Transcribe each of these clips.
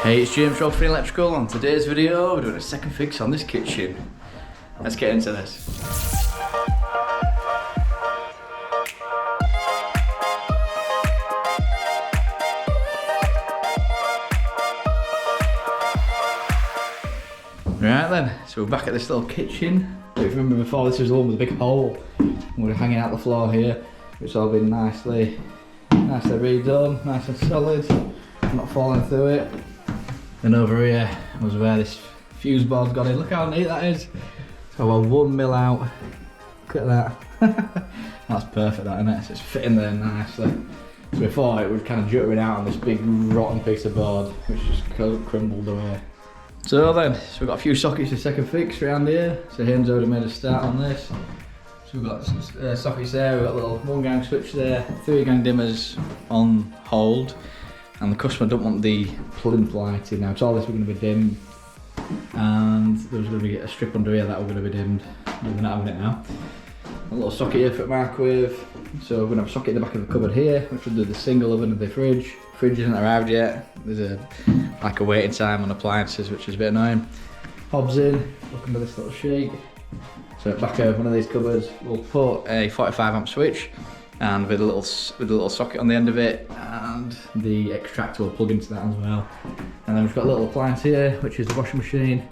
Hey, it's James from Electrical. On today's video, we're doing a second fix on this kitchen. Let's get into this. Right then, so we're back at this little kitchen. If you remember before, this was the one with a big hole. We're hanging out the floor here. It's all been nicely redone, nice and solid, not falling through it. And over here was where this fuse board's gone in. Look how neat that is. So we're 1 mil out. Look at that. That's perfect, that, isn't it? So it's fitting there nicely. So before it was kind of juttering out on this big rotten piece of board, which just crumbled away. So we've got a few sockets to second fix around here. So Haynes already made a start on this. So we've got some sockets there, we've got a little 1-gang switch there, 3-gang dimmers on hold. And the customer don't want the plinth lighting now. So all this we're going to be dimmed. And there was going to be a strip under here that we're going to be dimmed. We're not having it now. A little socket here for the microwave. So we're going to have a socket in the back of the cupboard here, which will do the single oven of the fridge. Fridge isn't arrived yet. There's like a waiting time on appliances, which is a bit annoying. Hob's in, look under this little shake. So back of one of these cupboards, we'll put a 45 amp switch, and with a little socket on the end of it, and the extractor will plug into that as well. And then we've got a little appliance here, which is the washing machine.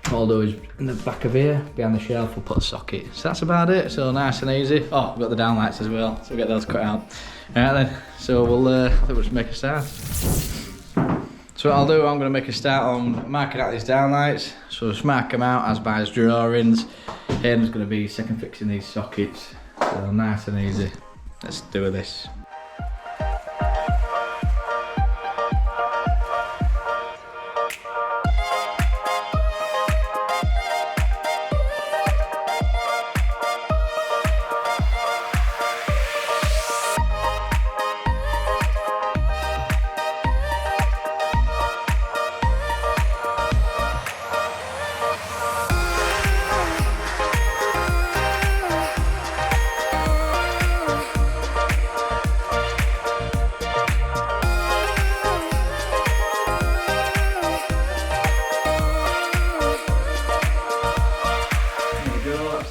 What I'll do is in the back of here, behind the shelf, we'll put a socket. So that's about it. So nice and easy. Oh, we've got the downlights as well, so we'll get those cut out. Alright then, so I think we'll just make a start. So what I'll do, I'm going to make a start on marking out these downlights. So just mark them out as by his drawings. Hayden's going to be second fixing these sockets. So nice and easy. Let's do this.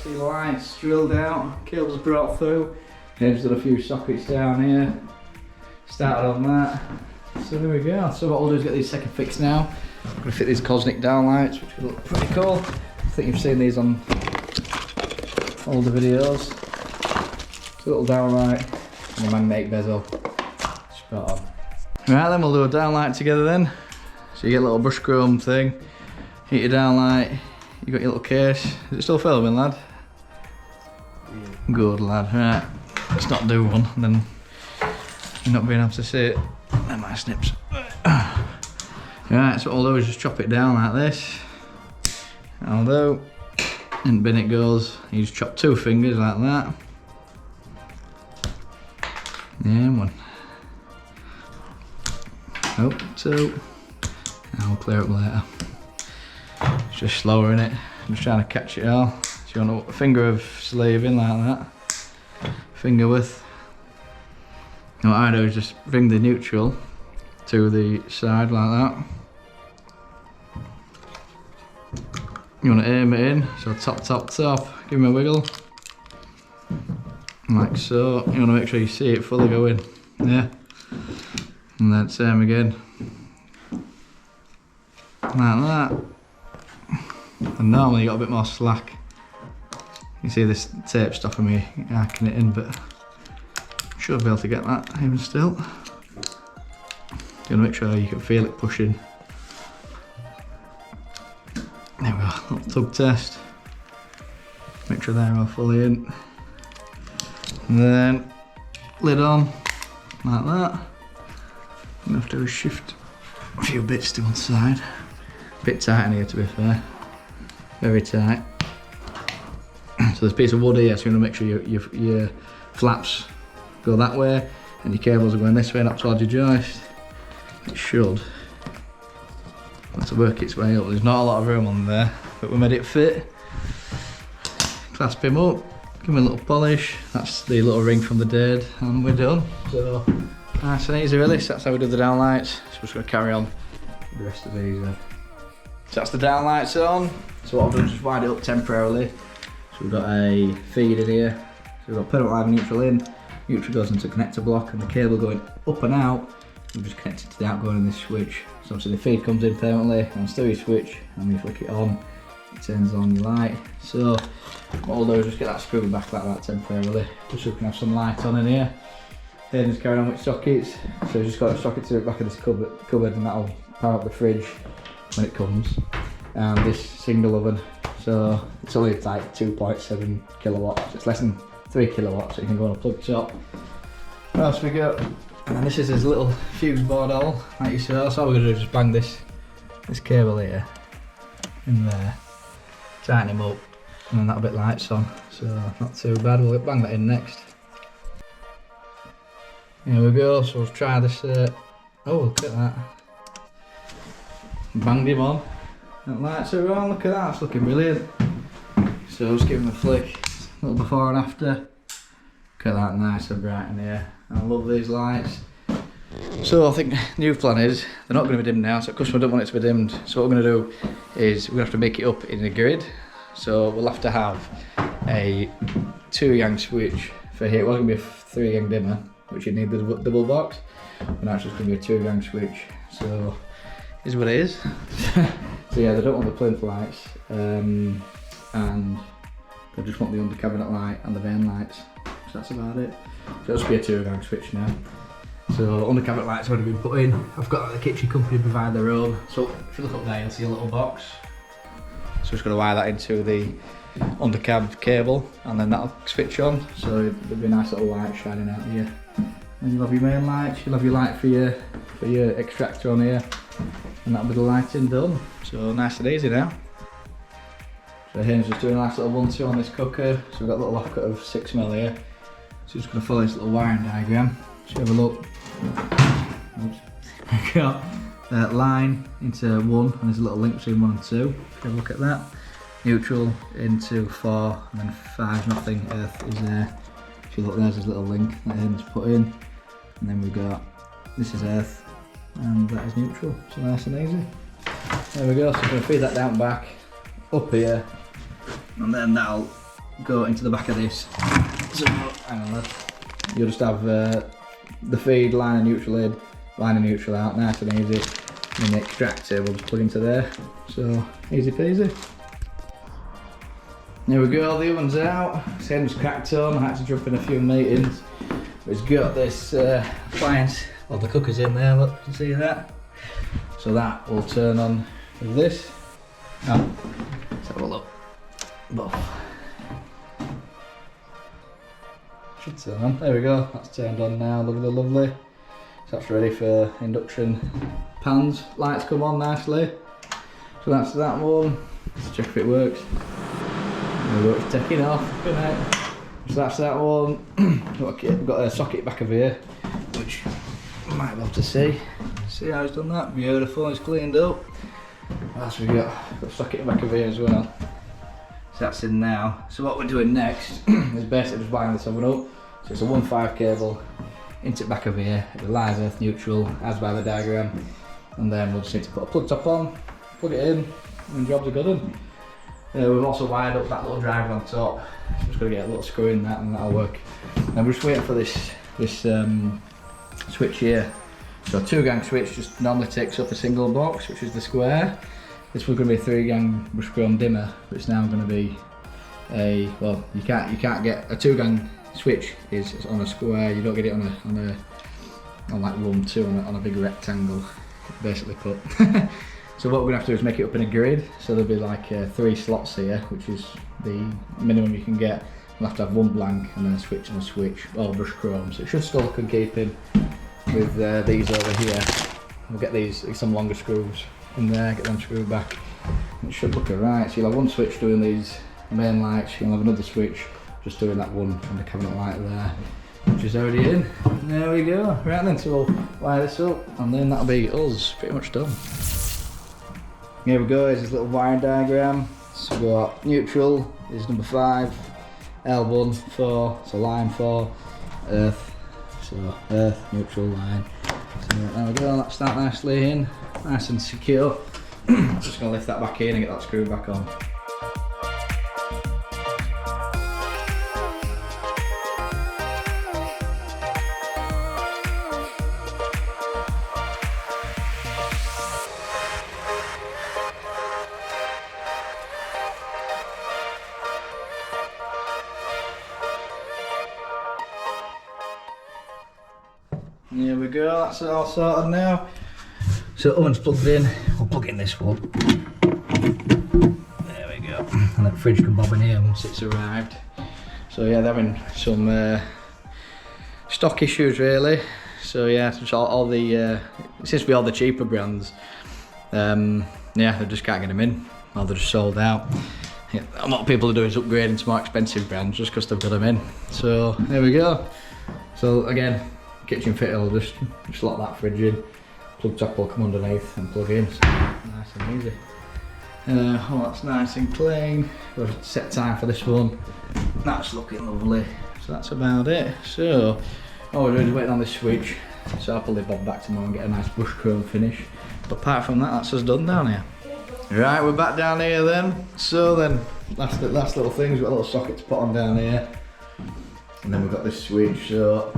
Lights drilled out, cables brought through. Here's done a few sockets down here. Started on that. So there we go. So what we'll do is get these second fixed now. I'm going to fit these CONNET downlights, which will look pretty cool. I think you've seen these on older videos. It's a little downlight and a magnetic bezel. Spot on. Right then, we'll do a downlight together then. So you get a little brush chrome thing, hit your downlight, you got your little case. Is it still filming, lad? Good lad, right. Let's not do one, and then you're not being able to see it. They're my snips. Right, so what I'll do is just chop it down like this. I'll do. And bin it goes. You just chop 2 fingers like that. And 1. Oh, 2. I'll clear up later. It's just slower in it. I'm just trying to catch it all. So you want a finger of sleeve in like that. Finger width. And what I do is just bring the neutral to the side like that. You want to aim it in, so top. Give me a wiggle. Like so. You want to make sure you see it fully go in. Yeah. And then same again. Like that. And normally you got a bit more slack. You see this tape stopping me arcing it in, but should be able to get that even still. You want to make sure you can feel it pushing. There we go, little tug test. Make sure they're all fully in. And then lid on, like that. I'm gonna have to shift a few bits to one side. A bit tight in here to be fair. Very tight. So there's a piece of wood here, so you want to make sure your flaps go that way and your cables are going this way, not towards your joist. It should. Let's work its way up. There's not a lot of room on there, but we made it fit. Clasp him up, give him a little polish. That's the little ring from the dade, and we're done. So nice and easy really. So that's how we do the downlights. So we're just going to carry on the rest of these then. So that's the downlights on. So what I've done is just wind it up temporarily. So we've got a feed in here. So we've got permanent line and neutral in. Neutral goes into connector block, and the cable going up and out, we've just connected to the outgoing in this switch. So obviously the feed comes in permanently, and still you switch, and when you flick it on, it turns on your light. So what I'll do is just get that screwed back like that temporarily, just so we can have some light on in here. Then just carry on with sockets. So we've just got a socket to the back of this cupboard, and that'll power up the fridge when it comes. And this single oven, so it's only like 2.7 kilowatts, it's less than 3 kilowatts, so you can go on a plug top. What else we got? And this is his little fuse board hole, like you saw. So all we're going to do is just bang this cable here in there, tighten him up, and then that'll bit lights on, so not too bad. We'll bang that in next. Here we go, so let's try this. Oh, look at that. Banged him on. That lights are on, look at that, it's looking brilliant. So just give him a flick, a little before and after. Look at that, nice and bright in here. I love these lights. So I think the new plan is, they're not going to be dimmed now, so the customer don't want it to be dimmed. So what we're going to do is, we're going to have to make it up in a grid. So we'll have to have a 2-gang switch for here. It wasn't going to be a 3-gang dimmer, which you need the double box. But now it's just going to be a 2-gang switch. So is what it is. So yeah, they don't want the plinth lights, and they just want the under cabinet light and the main lights. So that's about it. So it'll just be a 2-gang switch now. So under cabinet lights have already been put in. I've got the kitchen company provide their own. So if you look up there, you'll see a little box. So just going to wire that into the under cab cable, and then that'll switch on. So there'll be a nice little light shining out here. And you'll have your main lights. You'll have your light for your extractor on here. And that'll be the lighting done. So nice and easy now. So here's just doing a nice little 1-2 on this cooker. So we've got a little offcut of 6mm here. So just going to follow this little wiring diagram. So have a look. Oops. We've got line into 1, and there's a little link between 1 and 2. Have a look at that. Neutral into 4, and then 5, nothing, earth is there. If you look, there's a little link that Hayden's put in. And then we've got, this is earth, and that is neutral, so nice and easy. There we go, so I'm going to feed that down back, up here, and then that'll go into the back of this. So, hang on lad. You'll just have the feed, line and neutral in, line and neutral out, nice and easy. And the extractor will just plug into there, so easy peasy. There we go, the oven's out, same as cracked on. I had to jump in a few meetings. It's got this appliance, well the cooker's in there, look, you can see that? So that will turn on with this. Oh, let's have a look. Buff. Should turn on, there we go, that's turned on now, lovely, lovely. So that's ready for induction pans. Lights come on nicely. So that's that one. Let's check if it works. There we go, it's taking off, good night. So that's that one. We've got a socket back of here, which you might be able to see. See how it's done that? Beautiful, it's cleaned up. What else we got? Got a socket back of here as well. So that's in now. So what we're doing next is basically just wiring this oven up. So it's a 1.5 cable into the back of here. It lies earth neutral, as by the diagram. And then we'll just need to put a plug top on, plug it in, and jobs are good done. We've also wired up that little driver on top. So just got to get a little screw in that and that'll work. And we're just waiting for this switch here. So a 2-gang switch just normally takes up a single box, which is the square. This was going to be a 3-gang brush chrome dimmer, but it's now going to be a, well, you can't get a 2-gang switch is on a square. You don't get it on like 1-2 on a big rectangle, basically put. So what we're going to have to do is make it up in a grid. So there'll be like 3 slots here, which is the minimum you can get. We'll have to have 1 blank and then a switch and a switch, all brush chrome. So it should still look and keep in with these over here. We'll get some longer screws in there, get them screwed back. It should look alright. So you'll have 1 switch doing these main lights, you'll have another switch just doing that one from the cabinet light there, which is already in. There we go. Right then, so we'll wire this up and then that'll be us pretty much done. Here we go, here's this little wiring diagram. So we've got neutral is number 5, L1 4, so line 4, earth, so earth, neutral, line. So there we go, that's that nicely in. nice and secure. I'm just going to lift that back in and get that screw back on. There we go, that's it all sorted now. So oven's plugged in, we'll plug in this one. There we go. And that fridge can bob in here once it's arrived. So yeah, they're having some stock issues really. So yeah, just all the, it seems to be all the cheaper brands. Yeah, they just can't get them in, or they're just sold out. Yeah, a lot of people are doing is upgrading to more expensive brands just because they've got them in. So there we go. So again, kitchen fit will just lock that fridge in, plug top will come underneath and plug in, so nice and easy. Oh, that's nice and clean. Got a set time for this one. That's looking lovely. So that's about it. So all we're doing is waiting on this switch, so I'll probably bob back tomorrow and get a nice brush chrome finish. But apart from that, that's us done down here. Right, we're back down here then. So then, last little things, we've got a little socket to put on down here, and then we've got this switch. So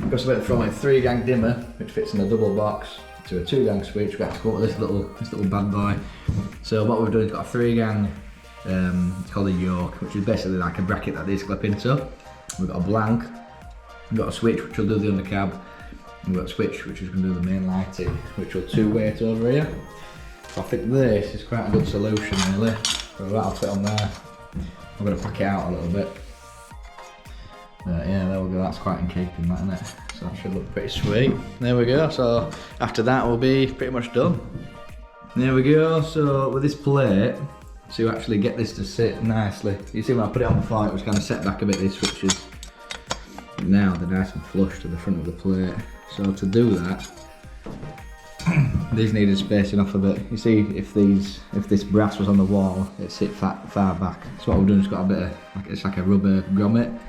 got something from a 3-gang dimmer, which fits in a double box, to a 2-gang switch. We have to go with this little bad boy. So what we've done is got a 3-gang, it's called a yoke, which is basically like a bracket that these clip into. We've got a blank, we've got a switch which will do the undercab, and we've got a switch which is going to do the main lighting, which will 2-way it over here. So I think this is quite a good solution really. So that'll fit on there. I'm going to pack it out a little bit. But yeah, there we go, that's quite in keeping, that, isn't it? So that should look pretty sweet. There we go, so after that we'll be pretty much done. There we go, so with this plate, to actually get this to sit nicely, you see when I put it on before it was kind of set back a bit, these switches. But now they're nice and flush to the front of the plate. So to do that, these needed spacing off a bit. You see, if this brass was on the wall, it'd sit far back. So what we've done is got a bit of, it's like a rubber grommet.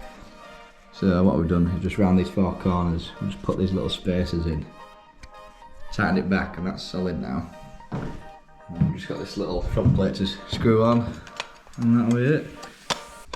So what we've done is just round these 4 corners, we just put these little spacers in, tightened it back, and that's solid now. And we've just got this little front plate to screw on, and that'll be it.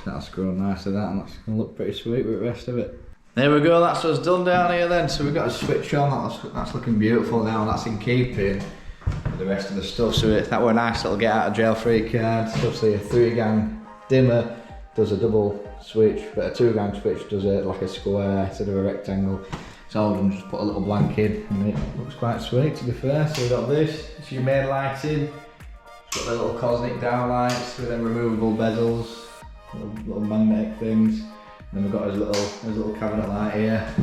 That'll screw on nicely, that, and that's going to look pretty sweet with the rest of it. There we go, that's us done down here then. So we've got a switch on, that's looking beautiful now, and that's in keeping with the rest of the stuff. So that were a nice little get out of jail free card. So obviously a 3-gang dimmer does a double switch, but a 2-gang switch does it like a square instead of a rectangle. So all of them just put a little blank in, and it looks quite sweet to be fair. So we've got this, it's your main lighting. It's got the little CONNET downlights with them removable bezels, little magnetic things. And then we've got his little cabinet light here,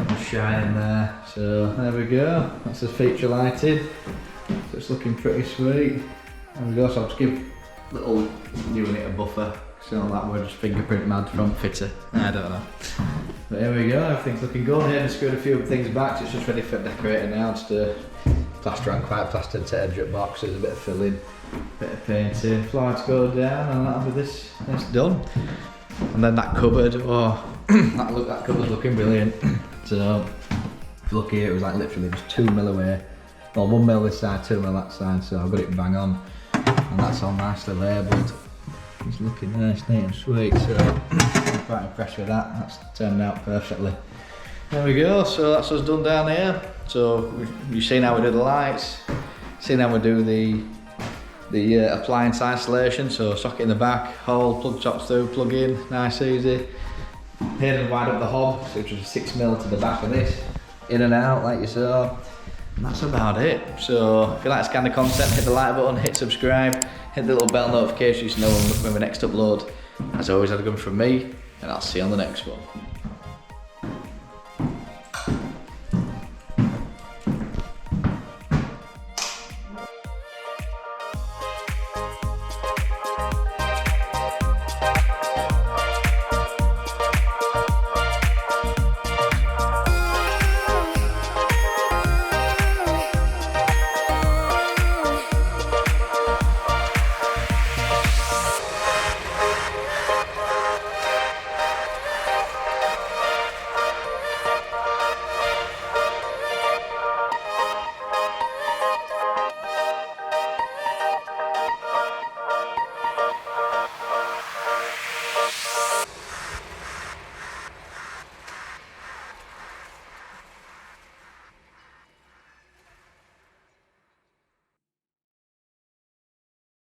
just shining there. So there we go, that's his feature lighting. So it's looking pretty sweet. There we go, so I'll just give little unit a buffer. So that we're just fingerprint mad front fitter. I don't know. But here we go, everything's looking good here. Just screwed a few things back, so it's just ready for decorating now. Just plaster and quite plastered to edge up boxes, a bit of filling, a bit of painting, floor to go down, and that'll be this done. And then that cupboard, oh, that cupboard's looking brilliant. So if you look here, it was like literally just 2 mil away. Well, 1 mil this side, 2 mil that side, so I've got it bang on. And that's all nicely labelled. It's looking nice, neat and sweet, so I'm quite impressed with that. That's turned out perfectly. There we go, so that's us done down here. So you've seen how we do the lights, seen how we do the appliance isolation. So socket in the back, hole, plug tops through, plug in, nice easy. Here and wide up the hob, so which was 6 mil to the back of this, in and out like you saw. And that's about it. So if you like this kind of content, hit the like button, hit subscribe, hit the little bell notification so you know when we next upload. As always, have a good one from me, and I'll see you on the next one.